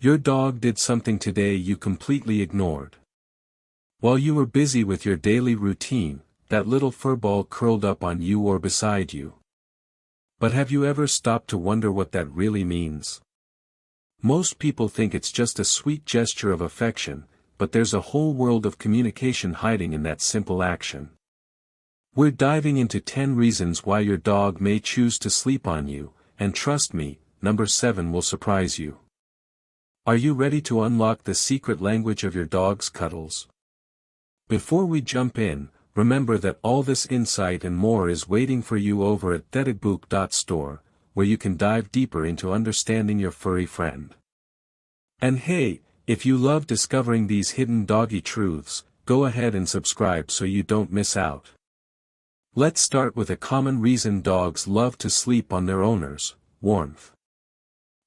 Your dog did something today you completely ignored. While you were busy with your daily routine, that little furball curled up on you or beside you. But have you ever stopped to wonder what that really means? Most people think it's just a sweet gesture of affection, but there's a whole world of communication hiding in that simple action. We're diving into 10 reasons why your dog may choose to sleep on you, and trust me, number 7 will surprise you. Are you ready to unlock the secret language of your dog's cuddles? Before we jump in, remember that all this insight and more is waiting for you over at territorial.store, where you can dive deeper into understanding your furry friend. And hey, if you love discovering these hidden doggy truths, go ahead and subscribe so you don't miss out. Let's start with a common reason dogs love to sleep on their owners: warmth.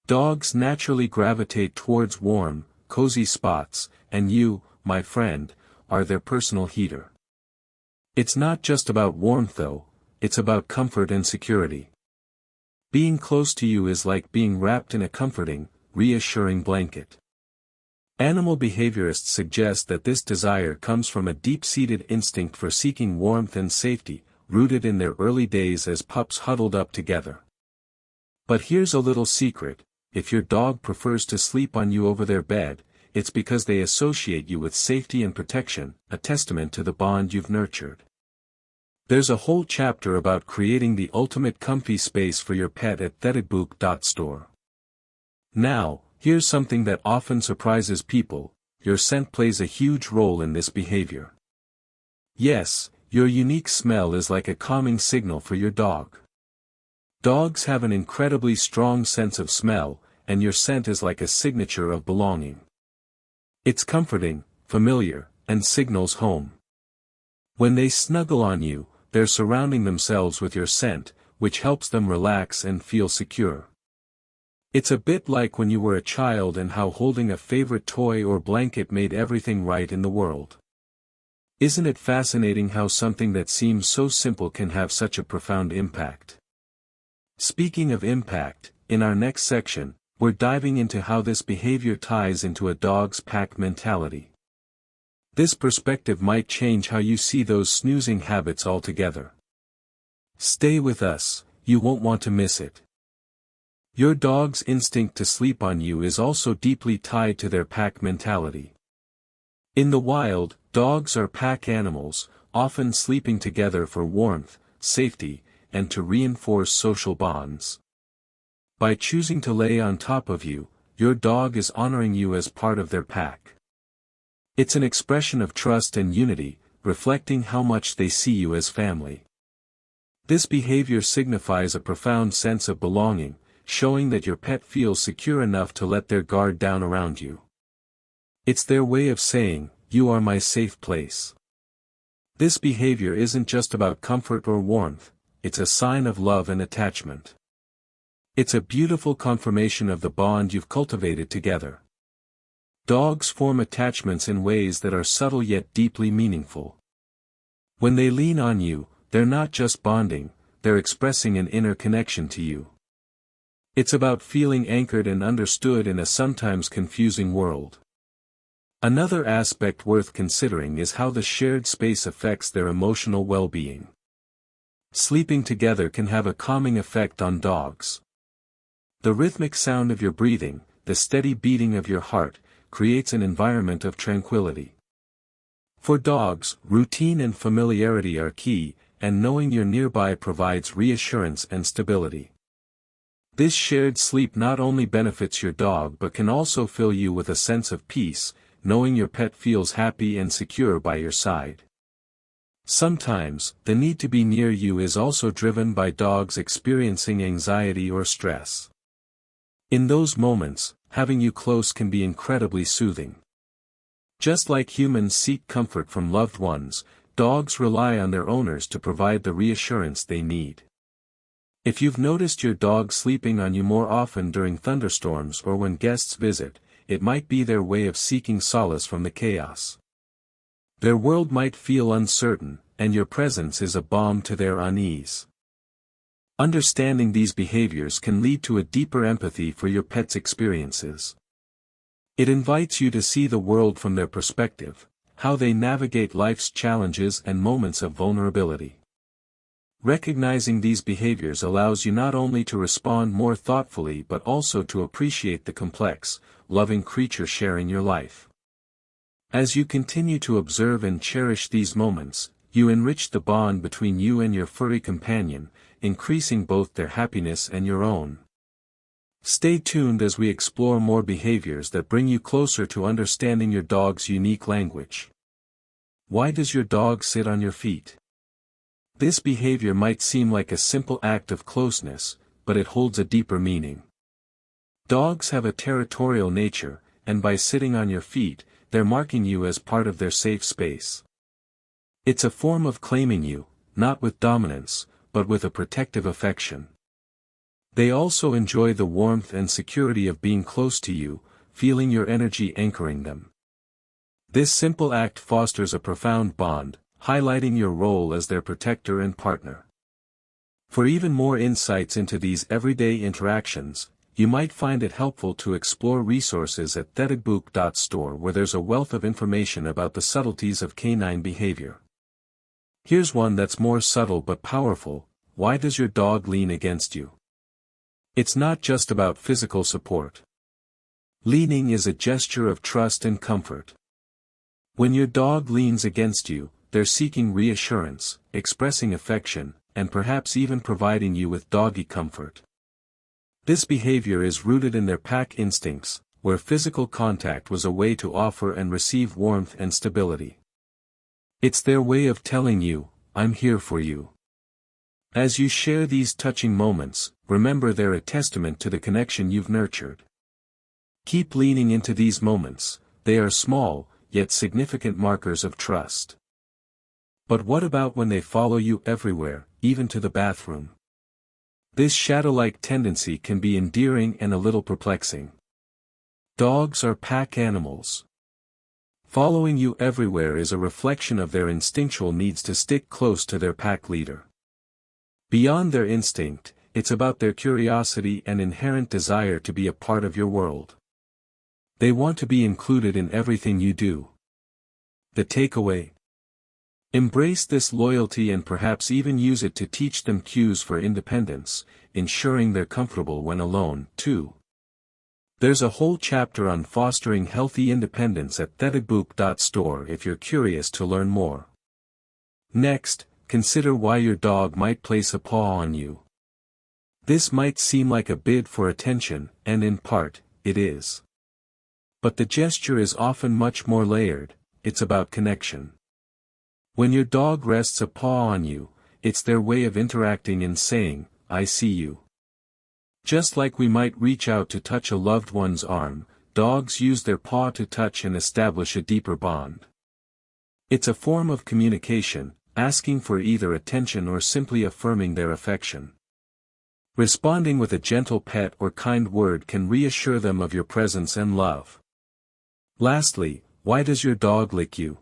Dogs naturally gravitate towards warm, cozy spots, and you, my friend, are their personal heater. It's not just about warmth though, it's about comfort and security. Being close to you is like being wrapped in a comforting, reassuring blanket. Animal behaviorists suggest that this desire comes from a deep-seated instinct for seeking warmth and safety, rooted in their early days as pups huddled up together. But here's a little secret: if your dog prefers to sleep on you over their bed, it's because they associate you with safety and protection, a testament to the bond you've nurtured. There's a whole chapter about creating the ultimate comfy space for your pet at territorial.store. Now, here's something that often surprises people: your scent plays a huge role in this behavior. Yes, your unique smell is like a calming signal for your dog. Dogs have an incredibly strong sense of smell, and your scent is like a signature of belonging. It's comforting, familiar, and signals home. When they snuggle on you, they're surrounding themselves with your scent, which helps them relax and feel secure. It's a bit like when you were a child and how holding a favorite toy or blanket made everything right in the world. Isn't it fascinating how something that seems so simple can have such a profound impact? Speaking of impact, in our next section, we're diving into how this behavior ties into a dog's pack mentality. This perspective might change how you see those snoozing habits altogether. Stay with us, you won't want to miss it. Your dog's instinct to sleep on you is also deeply tied to their pack mentality. In the wild, dogs are pack animals, often sleeping together for warmth, safety, and to reinforce social bonds. By choosing to lay on top of you, your dog is honoring you as part of their pack. It's an expression of trust and unity, reflecting how much they see you as family. This behavior signifies a profound sense of belonging, showing that your pet feels secure enough to let their guard down around you. It's their way of saying, "You are my safe place." This behavior isn't just about comfort or warmth, it's a sign of love and attachment. It's a beautiful confirmation of the bond you've cultivated together. Dogs form attachments in ways that are subtle yet deeply meaningful. When they lean on you, they're not just bonding, they're expressing an inner connection to you. It's about feeling anchored and understood in a sometimes confusing world. Another aspect worth considering is how the shared space affects their emotional well-being. Sleeping together can have a calming effect on dogs. The rhythmic sound of your breathing, the steady beating of your heart, creates an environment of tranquility. For dogs, routine and familiarity are key, and knowing you're nearby provides reassurance and stability. This shared sleep not only benefits your dog but can also fill you with a sense of peace, knowing your pet feels happy and secure by your side. Sometimes, the need to be near you is also driven by dogs experiencing anxiety or stress. In those moments, having you close can be incredibly soothing. Just like humans seek comfort from loved ones, dogs rely on their owners to provide the reassurance they need. If you've noticed your dog sleeping on you more often during thunderstorms or when guests visit, it might be their way of seeking solace from the chaos. Their world might feel uncertain, and your presence is a balm to their unease. Understanding these behaviors can lead to a deeper empathy for your pet's experiences. It invites you to see the world from their perspective, how they navigate life's challenges and moments of vulnerability. Recognizing these behaviors allows you not only to respond more thoughtfully but also to appreciate the complex, loving creature sharing your life. As you continue to observe and cherish these moments, you enrich the bond between you and your furry companion, increasing both their happiness and your own. Stay tuned as we explore more behaviors that bring you closer to understanding your dog's unique language. Why does your dog sit on your feet? This behavior might seem like a simple act of closeness, but it holds a deeper meaning. Dogs have a territorial nature, and by sitting on your feet, they're marking you as part of their safe space. It's a form of claiming you, not with dominance, but with a protective affection. They also enjoy the warmth and security of being close to you, feeling your energy anchoring them. This simple act fosters a profound bond, highlighting your role as their protector and partner. For even more insights into these everyday interactions, you might find it helpful to explore resources at territorial.store, where there's a wealth of information about the subtleties of canine behavior. Here's one that's more subtle but powerful: why does your dog lean against you? It's not just about physical support. Leaning is a gesture of trust and comfort. When your dog leans against you, they're seeking reassurance, expressing affection, and perhaps even providing you with doggy comfort. This behavior is rooted in their pack instincts, where physical contact was a way to offer and receive warmth and stability. It's their way of telling you, "I'm here for you." As you share these touching moments, remember they're a testament to the connection you've nurtured. Keep leaning into these moments; they are small, yet significant markers of trust. But what about when they follow you everywhere, even to the bathroom? This shadow-like tendency can be endearing and a little perplexing. Dogs are pack animals. Following you everywhere is a reflection of their instinctual needs to stick close to their pack leader. Beyond their instinct, it's about their curiosity and inherent desire to be a part of your world. They want to be included in everything you do. The takeaway: embrace this loyalty and perhaps even use it to teach them cues for independence, ensuring they're comfortable when alone, too. There's a whole chapter on fostering healthy independence at territorial.store if you're curious to learn more. Next, consider why your dog might place a paw on you. This might seem like a bid for attention, and in part, it is. But the gesture is often much more layered. It's about connection. When your dog rests a paw on you, it's their way of interacting and saying, "I see you." Just like we might reach out to touch a loved one's arm, dogs use their paw to touch and establish a deeper bond. It's a form of communication, asking for either attention or simply affirming their affection. Responding with a gentle pet or kind word can reassure them of your presence and love. Lastly, why does your dog lick you?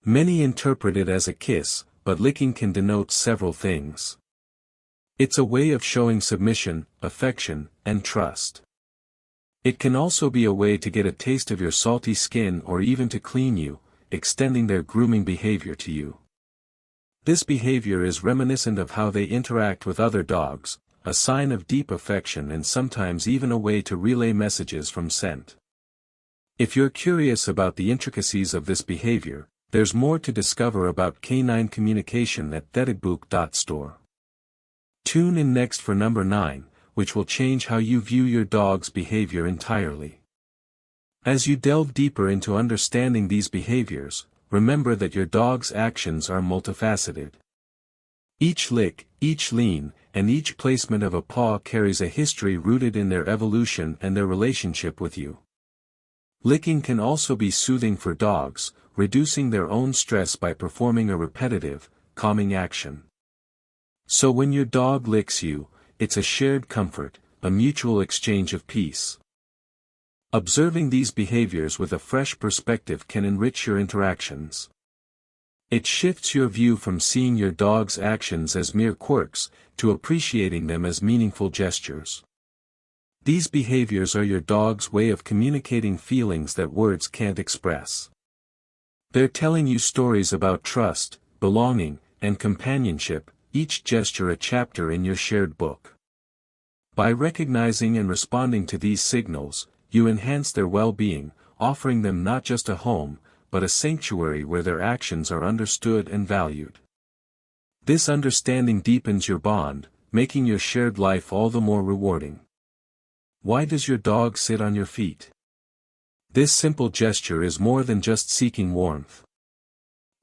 Many interpret it as a kiss, but licking can denote several things. It's a way of showing submission, affection, and trust. It can also be a way to get a taste of your salty skin or even to clean you, extending their grooming behavior to you. This behavior is reminiscent of how they interact with other dogs, a sign of deep affection and sometimes even a way to relay messages from scent. If you're curious about the intricacies of this behavior, there's more to discover about canine communication at territorial.store. Tune in next for number 9, which will change how you view your dog's behavior entirely. As you delve deeper into understanding these behaviors, remember that your dog's actions are multifaceted. Each lick, each lean, and each placement of a paw carries a history rooted in their evolution and their relationship with you. Licking can also be soothing for dogs, reducing their own stress by performing a repetitive, calming action. So when your dog licks you, it's a shared comfort, a mutual exchange of peace. Observing these behaviors with a fresh perspective can enrich your interactions. It shifts your view from seeing your dog's actions as mere quirks, to appreciating them as meaningful gestures. These behaviors are your dog's way of communicating feelings that words can't express. They're telling you stories about trust, belonging, and companionship, each gesture a chapter in your shared book. By recognizing and responding to these signals, you enhance their well-being, offering them not just a home, but a sanctuary where their actions are understood and valued. This understanding deepens your bond, making your shared life all the more rewarding. Why does your dog sit on your feet? This simple gesture is more than just seeking warmth.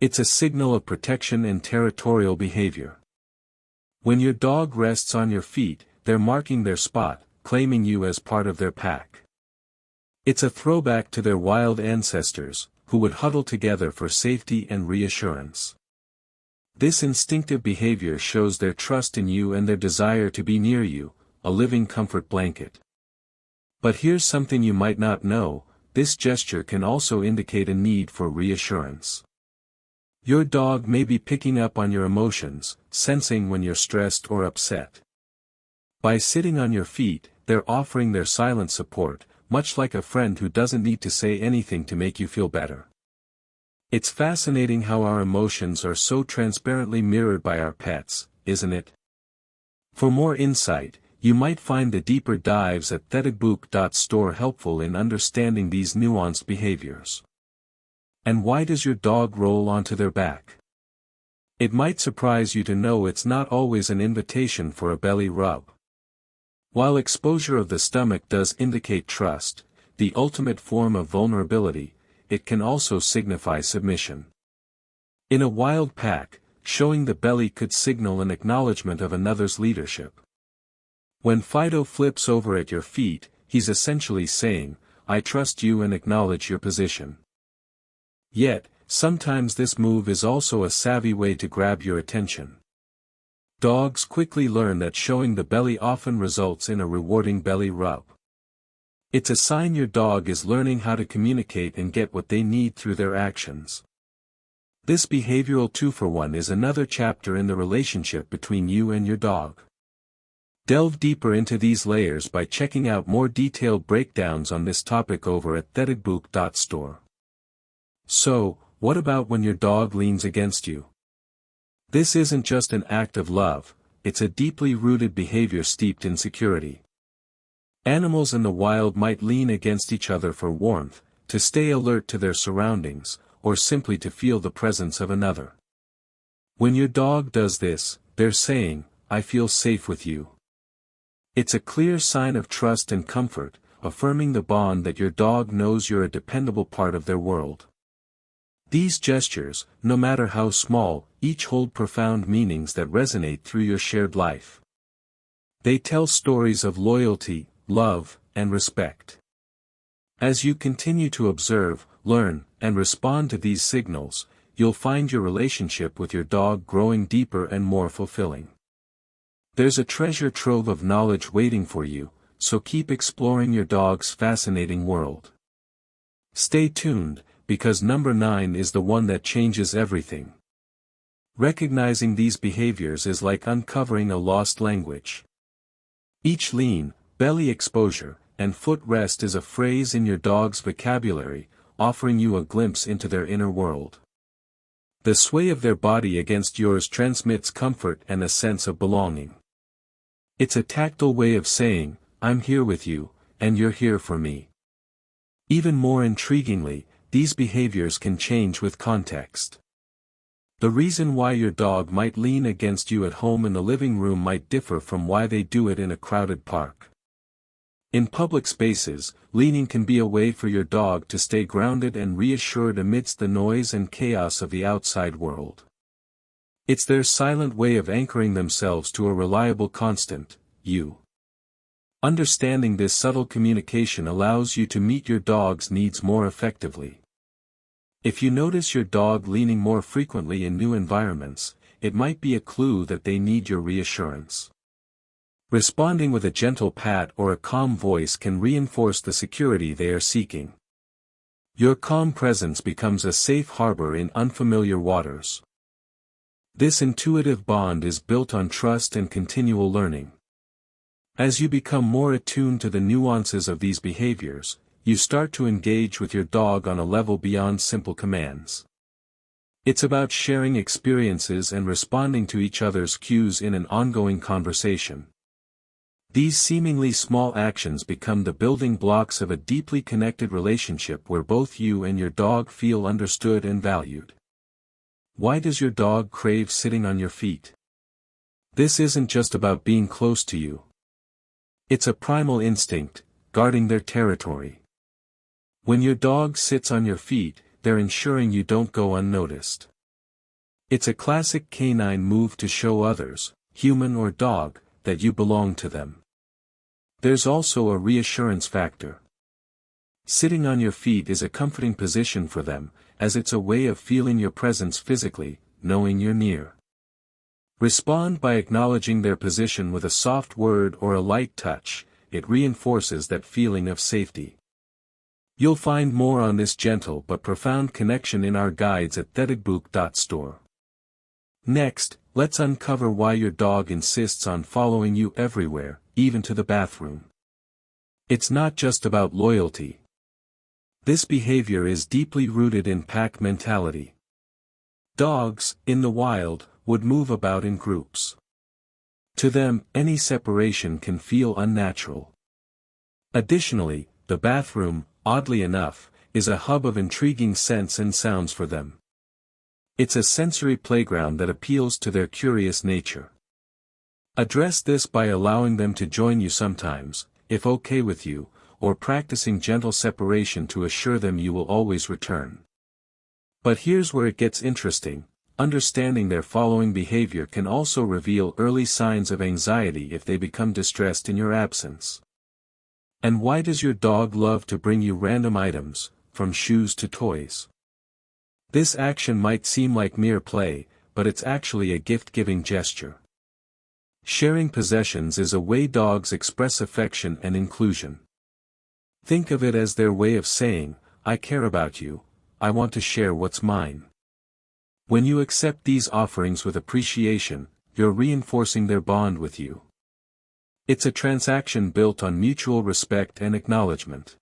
It's a signal of protection and territorial behavior. When your dog rests on your feet, they're marking their spot, claiming you as part of their pack. It's a throwback to their wild ancestors, who would huddle together for safety and reassurance. This instinctive behavior shows their trust in you and their desire to be near you, a living comfort blanket. But here's something you might not know: this gesture can also indicate a need for reassurance. Your dog may be picking up on your emotions, sensing when you're stressed or upset. By sitting on your feet, they're offering their silent support, much like a friend who doesn't need to say anything to make you feel better. It's fascinating how our emotions are so transparently mirrored by our pets, isn't it? For more insight, you might find the deeper dives at territorial helpful in understanding these nuanced behaviors. And why does your dog roll onto their back? It might surprise you to know it's not always an invitation for a belly rub. While exposure of the stomach does indicate trust, the ultimate form of vulnerability, it can also signify submission. In a wild pack, showing the belly could signal an acknowledgement of another's leadership. When Fido flips over at your feet, he's essentially saying, "I trust you and acknowledge your position." Yet, sometimes this move is also a savvy way to grab your attention. Dogs quickly learn that showing the belly often results in a rewarding belly rub. It's a sign your dog is learning how to communicate and get what they need through their actions. This behavioral 2-for-1 is another chapter in the relationship between you and your dog. Delve deeper into these layers by checking out more detailed breakdowns on this topic over at territorial.store. So, what about when your dog leans against you? This isn't just an act of love, it's a deeply rooted behavior steeped in security. Animals in the wild might lean against each other for warmth, to stay alert to their surroundings, or simply to feel the presence of another. When your dog does this, they're saying, "I feel safe with you." It's a clear sign of trust and comfort, affirming the bond that your dog knows you're a dependable part of their world. These gestures, no matter how small, each hold profound meanings that resonate through your shared life. They tell stories of loyalty, love, and respect. As you continue to observe, learn, and respond to these signals, you'll find your relationship with your dog growing deeper and more fulfilling. There's a treasure trove of knowledge waiting for you, so keep exploring your dog's fascinating world. Stay tuned, because number 9 is the one that changes everything. Recognizing these behaviors is like uncovering a lost language. Each lean, belly exposure, and foot rest is a phrase in your dog's vocabulary, offering you a glimpse into their inner world. The sway of their body against yours transmits comfort and a sense of belonging. It's a tactile way of saying, "I'm here with you, and you're here for me." Even more intriguingly, these behaviors can change with context. The reason why your dog might lean against you at home in the living room might differ from why they do it in a crowded park. In public spaces, leaning can be a way for your dog to stay grounded and reassured amidst the noise and chaos of the outside world. It's their silent way of anchoring themselves to a reliable constant, you. Understanding this subtle communication allows you to meet your dog's needs more effectively. If you notice your dog leaning more frequently in new environments, it might be a clue that they need your reassurance. Responding with a gentle pat or a calm voice can reinforce the security they are seeking. Your calm presence becomes a safe harbor in unfamiliar waters. This intuitive bond is built on trust and continual learning. As you become more attuned to the nuances of these behaviors, you start to engage with your dog on a level beyond simple commands. It's about sharing experiences and responding to each other's cues in an ongoing conversation. These seemingly small actions become the building blocks of a deeply connected relationship where both you and your dog feel understood and valued. Why does your dog crave sitting on your feet? This isn't just about being close to you. It's a primal instinct, guarding their territory. When your dog sits on your feet, they're ensuring you don't go unnoticed. It's a classic canine move to show others, human or dog, that you belong to them. There's also a reassurance factor. Sitting on your feet is a comforting position for them, as it's a way of feeling your presence physically, knowing you're near. Respond by acknowledging their position with a soft word or a light touch. It reinforces that feeling of safety. You'll find more on this gentle but profound connection in our guides at territorial.store. Next, let's uncover why your dog insists on following you everywhere, even to the bathroom. It's not just about loyalty. This behavior is deeply rooted in pack mentality. Dogs, in the wild, would move about in groups. To them, any separation can feel unnatural. Additionally, the bathroom, oddly enough, is a hub of intriguing scents and sounds for them. It's a sensory playground that appeals to their curious nature. Address this by allowing them to join you sometimes, if okay with you, or practicing gentle separation to assure them you will always return. But here's where it gets interesting. Understanding their following behavior can also reveal early signs of anxiety if they become distressed in your absence. And why does your dog love to bring you random items, from shoes to toys? This action might seem like mere play, but it's actually a gift-giving gesture. Sharing possessions is a way dogs express affection and inclusion. Think of it as their way of saying, "I care about you, I want to share what's mine." When you accept these offerings with appreciation, you're reinforcing their bond with you. It's a transaction built on mutual respect and acknowledgement.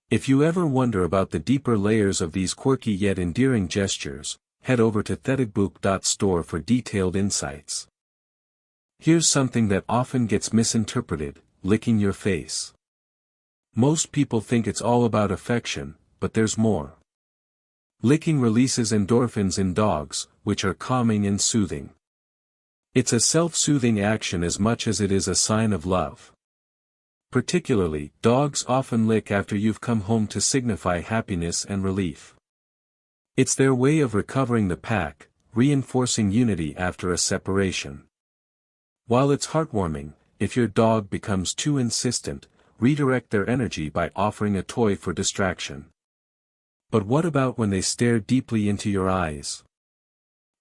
If you ever wonder about the deeper layers of these quirky yet endearing gestures, head over to territorial.store for detailed insights. Here's something that often gets misinterpreted: licking your face. Most people think it's all about affection, but there's more. Licking releases endorphins in dogs, which are calming and soothing. It's a self-soothing action as much as it is a sign of love. Particularly, dogs often lick after you've come home to signify happiness and relief. It's their way of recovering the pack, reinforcing unity after a separation. While it's heartwarming, if your dog becomes too insistent, redirect their energy by offering a toy for distraction. But what about when they stare deeply into your eyes?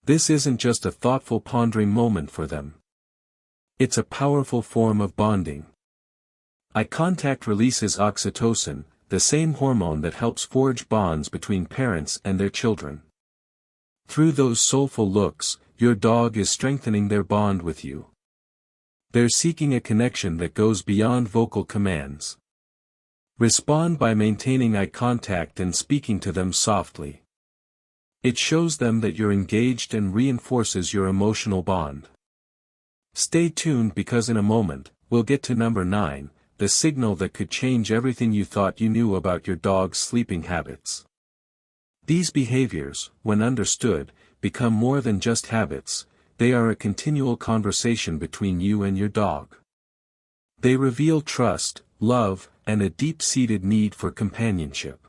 This isn't just a thoughtful pondering moment for them. It's a powerful form of bonding. Eye contact releases oxytocin, the same hormone that helps forge bonds between parents and their children. Through those soulful looks, your dog is strengthening their bond with you. They're seeking a connection that goes beyond vocal commands. Respond by maintaining eye contact and speaking to them softly. It shows them that you're engaged and reinforces your emotional bond. Stay tuned because in a moment, we'll get to number 9, the signal that could change everything you thought you knew about your dog's sleeping habits. These behaviors, when understood, become more than just habits. They are a continual conversation between you and your dog. They reveal trust, love, and a deep-seated need for companionship.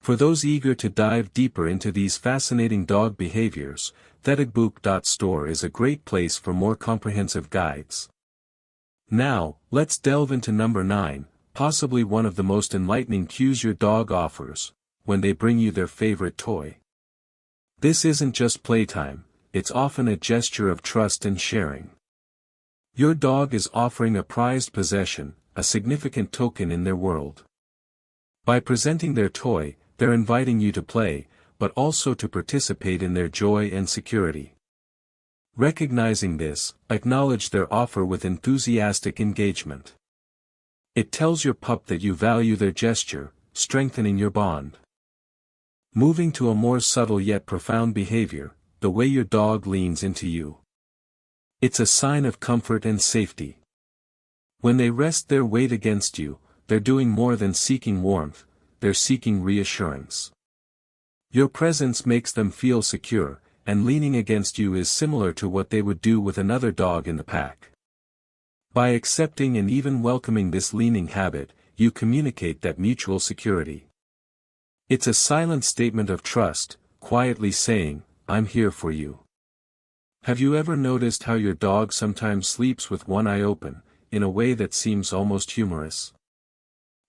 For those eager to dive deeper into these fascinating dog behaviors, territorial.store is a great place for more comprehensive guides. Now, let's delve into number 9, possibly one of the most enlightening cues your dog offers, when they bring you their favorite toy. This isn't just playtime, it's often a gesture of trust and sharing. Your dog is offering a prized possession, a significant token in their world. By presenting their toy, they're inviting you to play, but also to participate in their joy and security. Recognizing this, acknowledge their offer with enthusiastic engagement. It tells your pup that you value their gesture, strengthening your bond. Moving to a more subtle yet profound behavior, the way your dog leans into you. It's a sign of comfort and safety. When they rest their weight against you, they're doing more than seeking warmth, they're seeking reassurance. Your presence makes them feel secure, and leaning against you is similar to what they would do with another dog in the pack. By accepting and even welcoming this leaning habit, you communicate that mutual security. It's a silent statement of trust, quietly saying, "I'm here for you." Have you ever noticed how your dog sometimes sleeps with one eye open, in a way that seems almost humorous?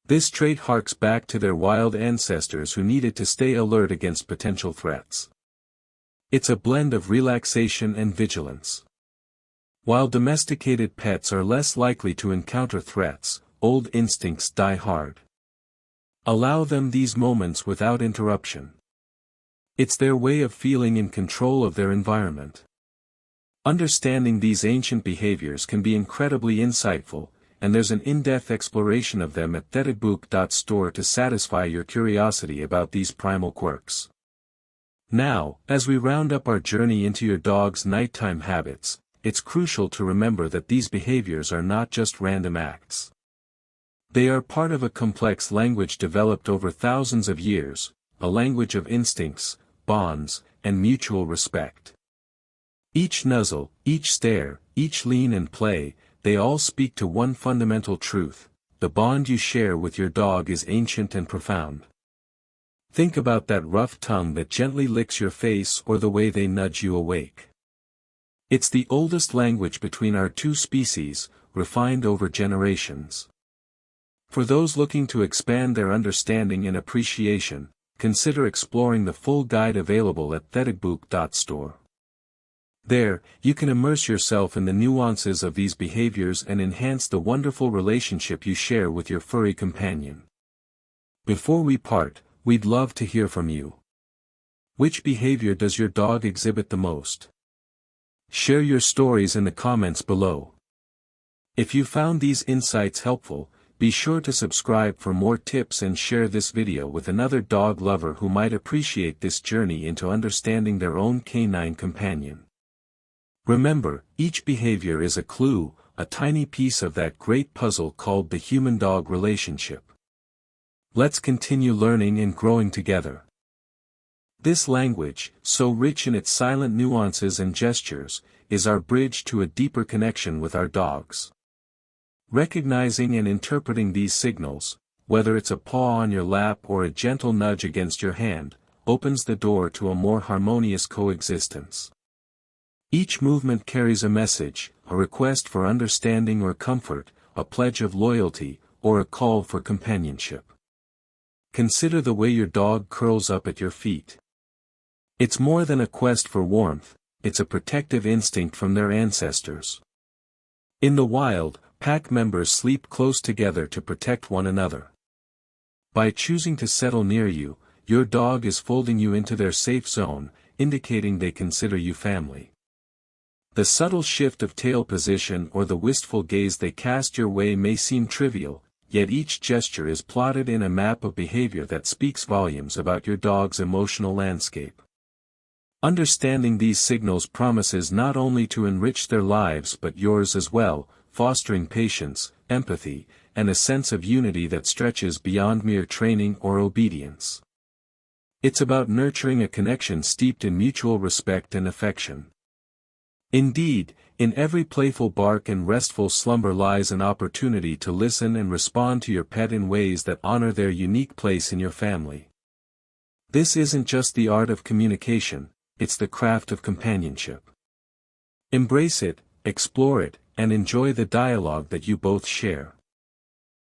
This trait harks back to their wild ancestors who needed to stay alert against potential threats. It's a blend of relaxation and vigilance. While domesticated pets are less likely to encounter threats, old instincts die hard. Allow them these moments without interruption. It's their way of feeling in control of their environment. Understanding these ancient behaviors can be incredibly insightful, and there's an in-depth exploration of them at territorial.store to satisfy your curiosity about these primal quirks. Now, as we round up our journey into your dog's nighttime habits, it's crucial to remember that these behaviors are not just random acts. They are part of a complex language developed over thousands of years, a language of instincts, bonds, and mutual respect. Each nuzzle, each stare, each lean and play, they all speak to one fundamental truth: the bond you share with your dog is ancient and profound. Think about that rough tongue that gently licks your face or the way they nudge you awake. It's the oldest language between our two species, refined over generations. For those looking to expand their understanding and appreciation, consider exploring the full guide available at territorial.store. There, you can immerse yourself in the nuances of these behaviors and enhance the wonderful relationship you share with your furry companion. Before we part, we'd love to hear from you. Which behavior does your dog exhibit the most? Share your stories in the comments below. If you found these insights helpful, be sure to subscribe for more tips and share this video with another dog lover who might appreciate this journey into understanding their own canine companion. Remember, each behavior is a clue, a tiny piece of that great puzzle called the human-dog relationship. Let's continue learning and growing together. This language, so rich in its silent nuances and gestures, is our bridge to a deeper connection with our dogs. Recognizing and interpreting these signals, whether it's a paw on your lap or a gentle nudge against your hand, opens the door to a more harmonious coexistence. Each movement carries a message, a request for understanding or comfort, a pledge of loyalty, or a call for companionship. Consider the way your dog curls up at your feet. It's more than a quest for warmth, it's a protective instinct from their ancestors. In the wild, pack members sleep close together to protect one another. By choosing to settle near you, your dog is folding you into their safe zone, indicating they consider you family. The subtle shift of tail position or the wistful gaze they cast your way may seem trivial, yet each gesture is plotted in a map of behavior that speaks volumes about your dog's emotional landscape. Understanding these signals promises not only to enrich their lives but yours as well, fostering patience, empathy, and a sense of unity that stretches beyond mere training or obedience. It's about nurturing a connection steeped in mutual respect and affection. Indeed, in every playful bark and restful slumber lies an opportunity to listen and respond to your pet in ways that honor their unique place in your family. This isn't just the art of communication, it's the craft of companionship. Embrace it, explore it, and enjoy the dialogue that you both share.